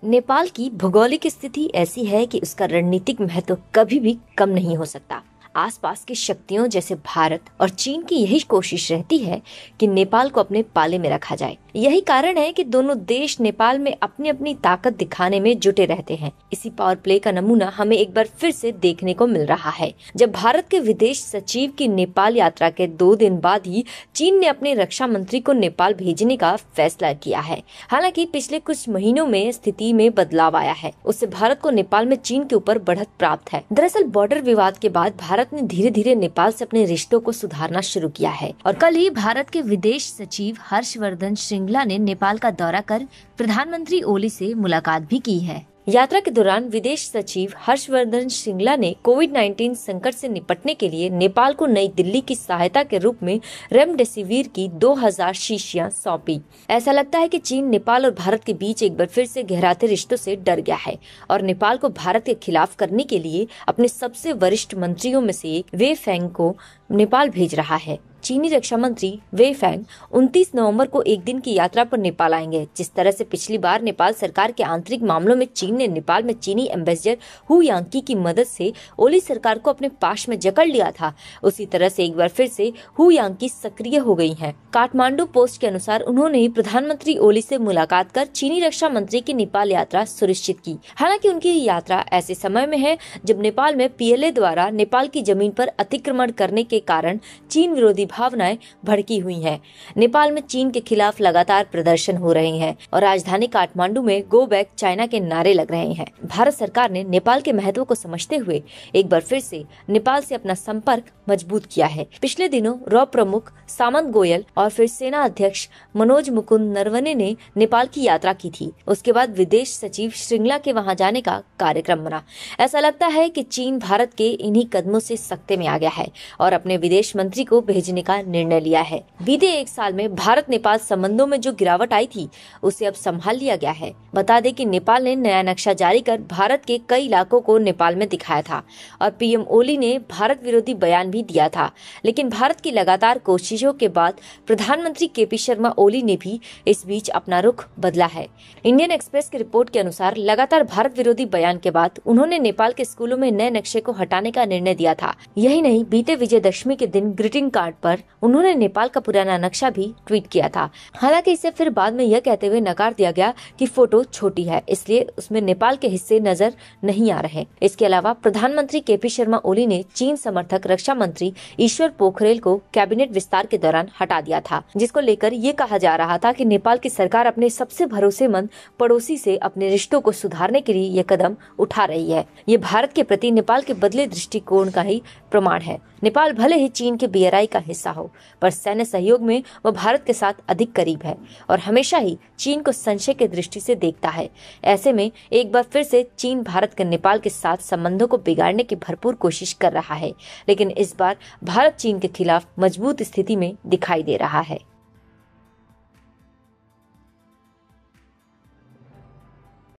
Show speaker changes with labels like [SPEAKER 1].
[SPEAKER 1] नेपाल की भौगोलिक स्थिति ऐसी है कि उसका रणनीतिक महत्व कभी भी कम नहीं हो सकता। आसपास की शक्तियों जैसे भारत और चीन की यही कोशिश रहती है कि नेपाल को अपने पाले में रखा जाए। यही कारण है कि दोनों देश नेपाल में अपनी अपनी ताकत दिखाने में जुटे रहते हैं। इसी पावर प्ले का नमूना हमें एक बार फिर से देखने को मिल रहा है, जब भारत के विदेश सचिव की नेपाल यात्रा के 2 दिन बाद ही चीन ने अपने रक्षा मंत्री को नेपाल भेजने का फैसला किया है। हालांकि पिछले कुछ महीनों में स्थिति में बदलाव आया है, उससे भारत को नेपाल में चीन के ऊपर बढ़त प्राप्त है। दरअसल बॉर्डर विवाद के बाद भारत ने धीरे धीरे नेपाल से अपने रिश्तों को सुधारना शुरू किया है और कल ही भारत के विदेश सचिव हर्षवर्धन श्रृंगला ने नेपाल का दौरा कर प्रधानमंत्री ओली से मुलाकात भी की है। यात्रा के दौरान विदेश सचिव हर्षवर्धन श्रृंगला ने कोविड-19 संकट से निपटने के लिए नेपाल को नई दिल्ली की सहायता के रूप में रेमडेसिविर की 2000 शीशियां सौंपी। ऐसा लगता है कि चीन नेपाल और भारत के बीच एक बार फिर से गहराते रिश्तों से डर गया है और नेपाल को भारत के खिलाफ करने के लिए अपने सबसे वरिष्ठ मंत्रियों में से एक वे फेंग को नेपाल भेज रहा है। चीनी रक्षा मंत्री वे फेंग 29 नवंबर को एक दिन की यात्रा पर नेपाल आएंगे। जिस तरह से पिछली बार नेपाल सरकार के आंतरिक मामलों में चीन ने नेपाल में चीनी एम्बेसडर हु याङ्की की मदद से ओली सरकार को अपने पाश में जकड़ लिया था, उसी तरह से एक बार फिर से हु याङ्की सक्रिय हो गई हैं। काठमांडू पोस्ट के अनुसार उन्होंने ही प्रधानमंत्री ओली से मुलाकात कर चीनी रक्षा मंत्री की नेपाल यात्रा सुनिश्चित की। हालांकि उनकी यात्रा ऐसे समय में है जब नेपाल में पीएलए द्वारा नेपाल की जमीन पर अतिक्रमण करने के कारण चीन विरोधी भावनाएं भड़की हुई हैं। नेपाल में चीन के खिलाफ लगातार प्रदर्शन हो रहे हैं और राजधानी काठमांडू में गो बैक चाइना के नारे लग रहे हैं। भारत सरकार ने नेपाल के महत्व को समझते हुए एक बार फिर से नेपाल से अपना संपर्क मजबूत किया है। पिछले दिनों रॉ प्रमुख सामंत गोयल और फिर सेना अध्यक्ष मनोज मुकुंद नरवणे ने नेपाल की यात्रा की थी। उसके बाद विदेश सचिव श्रृंगला के वहां जाने का कार्यक्रम बना। ऐसा लगता है कि चीन भारत के इन्हीं कदमों से सख्ते में आ गया है और अपने विदेश मंत्री को भेजने का निर्णय लिया है। बीते 1 साल में भारत नेपाल संबंधों में जो गिरावट आई थी उसे अब संभाल लिया गया है। बता दें कि नेपाल ने नया नक्शा जारी कर भारत के कई इलाकों को नेपाल में दिखाया था और पीएम ओली ने भारत विरोधी बयान भी दिया था। लेकिन भारत की लगातार कोशिशों के बाद प्रधानमंत्री केपी शर्मा ओली ने भी इस बीच अपना रुख बदला है। इंडियन एक्सप्रेस की रिपोर्ट के अनुसार लगातार भारत विरोधी बयान के बाद उन्होंने नेपाल के स्कूलों में नए नक्शे को हटाने का निर्णय दिया था। यही नहीं, बीते विजयदशमी के दिन ग्रीटिंग कार्ड पर उन्होंने नेपाल का पुराना नक्शा भी ट्वीट किया था। हालांकि इसे फिर बाद में यह कहते हुए नकार दिया गया कि फोटो छोटी है, इसलिए उसमें नेपाल के हिस्से नजर नहीं आ रहे। इसके अलावा प्रधानमंत्री केपी शर्मा ओली ने चीन समर्थक रक्षा मंत्री ईश्वर पोखरेल को कैबिनेट विस्तार के दौरान हटा दिया था, जिसको लेकर ये कहा जा रहा था कि नेपाल की सरकार अपने सबसे भरोसेमंद पड़ोसी से अपने रिश्तों को सुधारने के लिए ये कदम उठा रही है। ये भारत के प्रति नेपाल के बदले दृष्टिकोण का ही प्रमाण है। नेपाल भले ही चीन के बीआरआई का हिस्सा हो, पर सैन्य सहयोग में वह भारत के साथ अधिक करीब है और हमेशा ही चीन को संशय की दृष्टि से देखता है। ऐसे में एक बार फिर से चीन भारत के नेपाल के साथ संबंधों को बिगाड़ने की भरपूर कोशिश कर रहा है, लेकिन इस बार भारत चीन के खिलाफ मजबूत स्थिति में दिखाई दे रहा है।